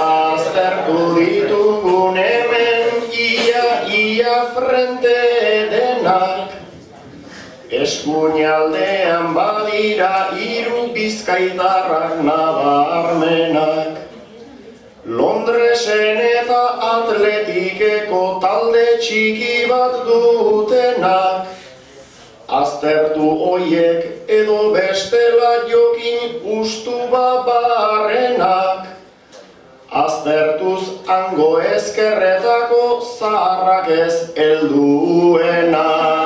Aztertu ditugun hemen ia frente denak, eskuinaldean badira hiru bizkaitarrak nabarmenak. Londresen eta Atletikeko talde txiki bat dutenak, aztertu hoiek edo bestela jokin ustu babarrenak, aztertuz hango ezkerretako zaharrak ez helduenak.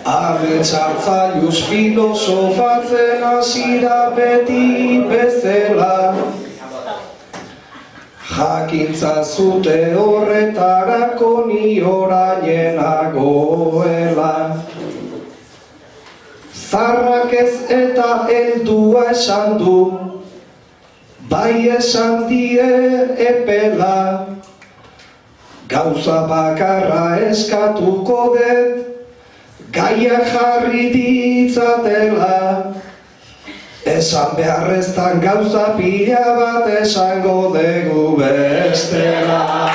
Abertzartzailuz filosofatzen hasira beti bezala, jakintza zute horretarako ni orain nagoela. Zarrak ez eta heldua esan du, bai esan die epela, gauza bakarra eskatuko dut, gaiak jarri ditzatela, esan beharreztan gauza pila bat esango dugu bestela.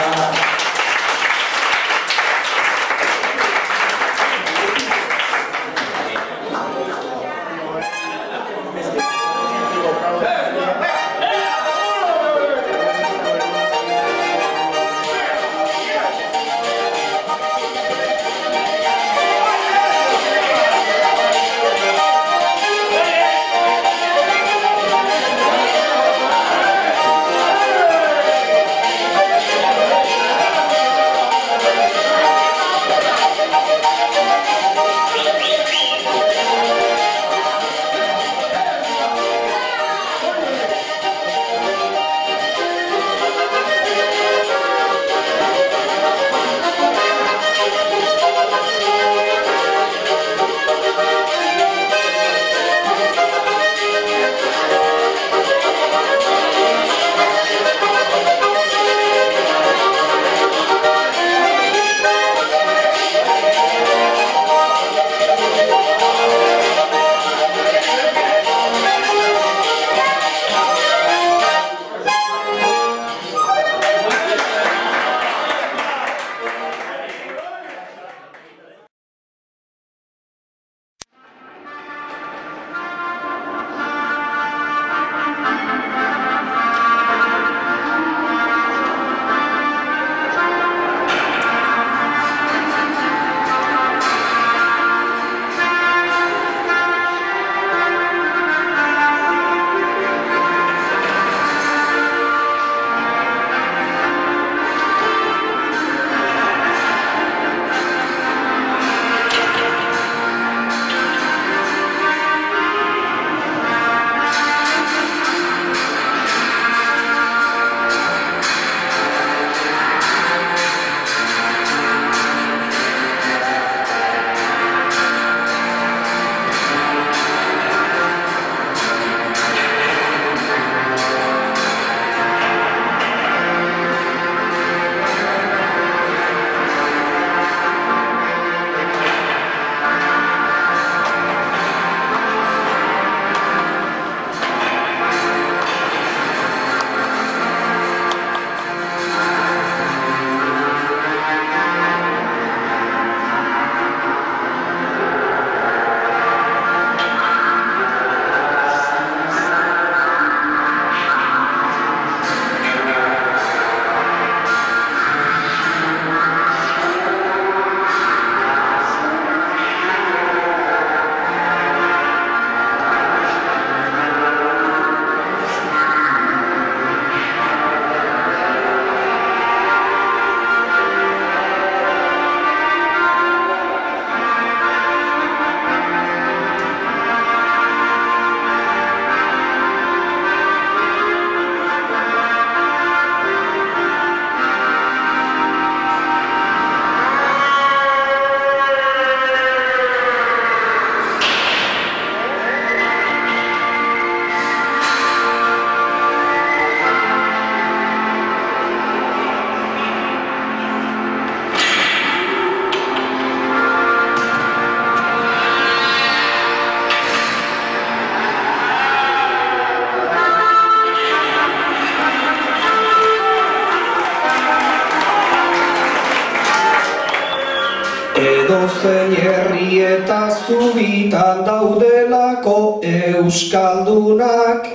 Edozein herri eta zubitan daudelako euskaldunak,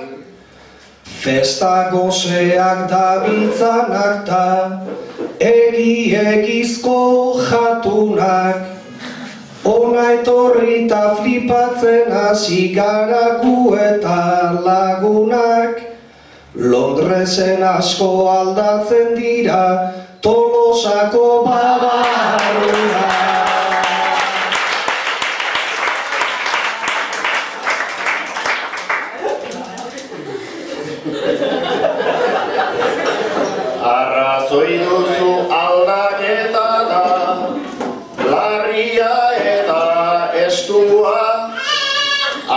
festa goseak dabiltzanak ta egizko jatunak. Ona etorri ta flipatzen hasi gara gu eta lagunak, Londresen asko aldatzen dira Tolosako babarrunak. Arrazoi duzu aldaketa da, larria eta estua,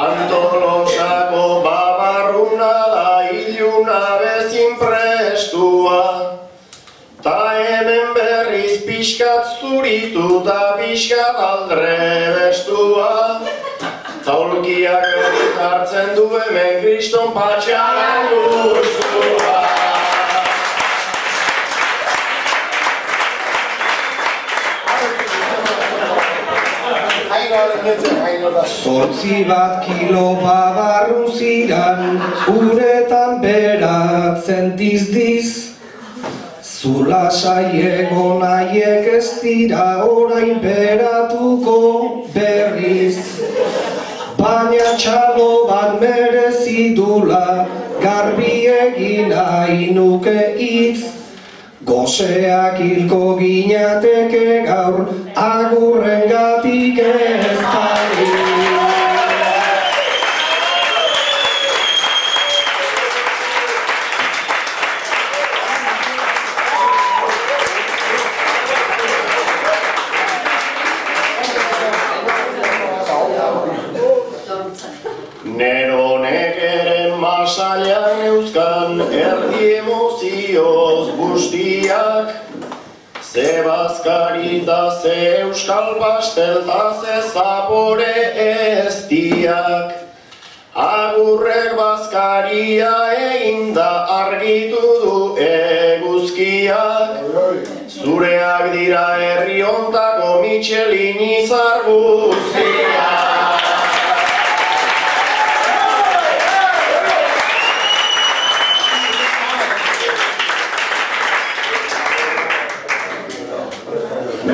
Antolosako babarruna da iluna bezin prestua. Ta hemen berriz pixkat zuritu da pixkat aldrebestua, ta olkiak berriz hartzen du hemen kriston patxaren guztua. Zortzi bat kilo babarrun ziran, uretan beratzen dizdiz. Zula saiego nahiek ez dira orain beratuko berriz. Baina txalo bat merezi dula, garbi egin nahi nuke hitz. Goseak hilko ginateke gaur, agurrengatik ez bari. Neronek ere masailan euskan erdi emozioz bustiak, ze bazkari da ze euskal pastel da ze zapore eztiak. Agurrek bazkaria egin da argitu du eguzkiak, zureak dira herri hontako Michelin izar guztiak.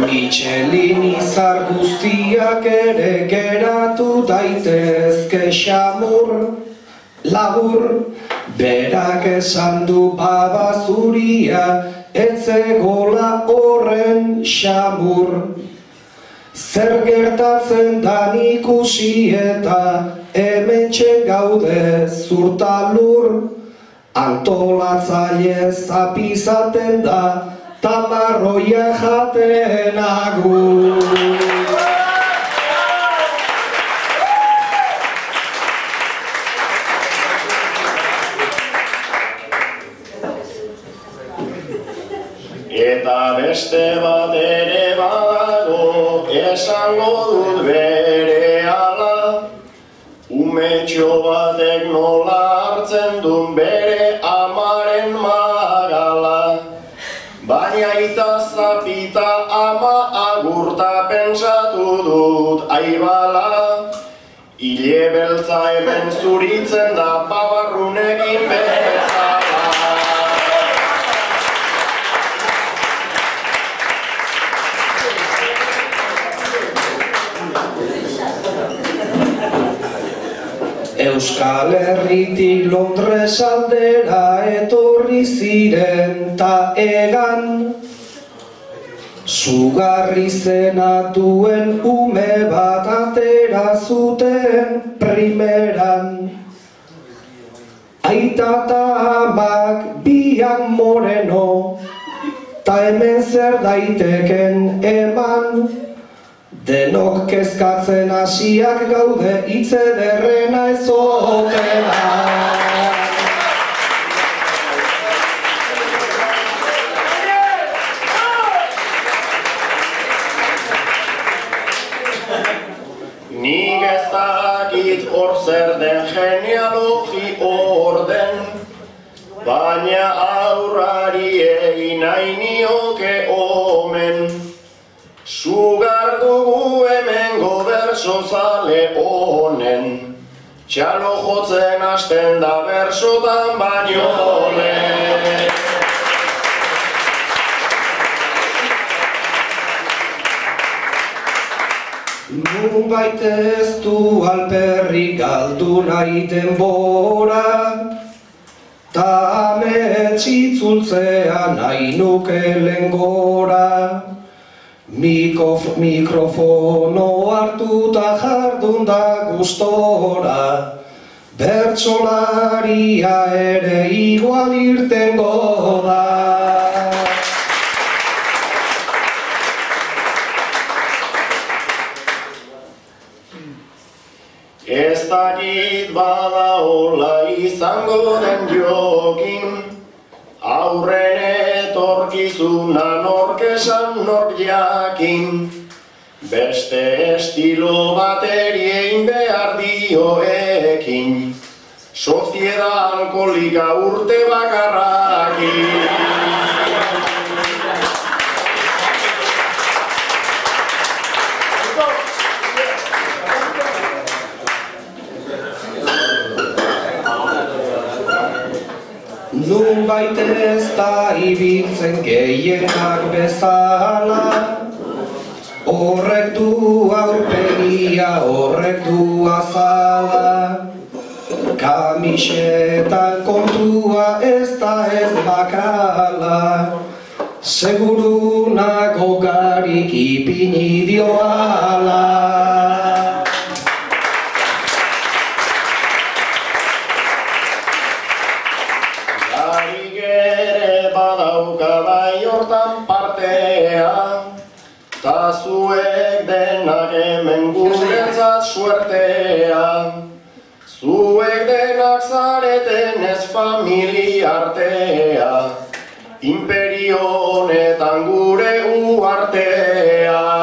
Michelin izar guztiak ere geratu daitezke xamur, labur, berak esan du baba zuria, etzegola horren xamur. Zer gertatzen dan ikusi eta hementxe gaude zurtalur, antolatzaile zapizaten da, tamarroia jaten agur. Eta beste bat ere badago, esango dut berehala, umetxo batek nola hartzen duen bere amaren magala. Baina aita zapita ama agurta pentsatu dut aibala, hile beltza hemen zuritzen da babarrunekin bezala. Euskal Herritik Londres aldera etorri ziren ta egan, sugarri zenatuen ume bat atera zuten primeran. Aita ta amak biak moreno, ta hemen zer daiteken eman. Denok kezkatzen hasiak gaude, hitz ederrena ez otela. Nik ez dakit hor zer den genealogi orden, baina aurrari egin nahi nioke omen. Sugar dugu hemengo berso zale honen, txalo jotzen hasten da bersotan baino lehen. Nunbait ez du alperrik galdu nahi denbora, ta amets itzultzea nahi nuke lengora. Mikrofono hartuta jardun da gustora, bertsolaria ere igual irtengo da. Ez dakit bada hola izango den jokin, aurren etorkizuna nork esan nork jakin, beste estilo bateri egin behar dioekin, sozieda alkolika urte bakarrakin. Nunbait ez da ibiltzen gehienak bezala, horrek du aurpegia, horrek du azala. Kamisetan kontua ez da ez bakala, seguru nago garik ipini dioala. Ta zuek denak hemen guretzat suertea, zuek denak zareten ez familiartea, imperio honetan gure uartea.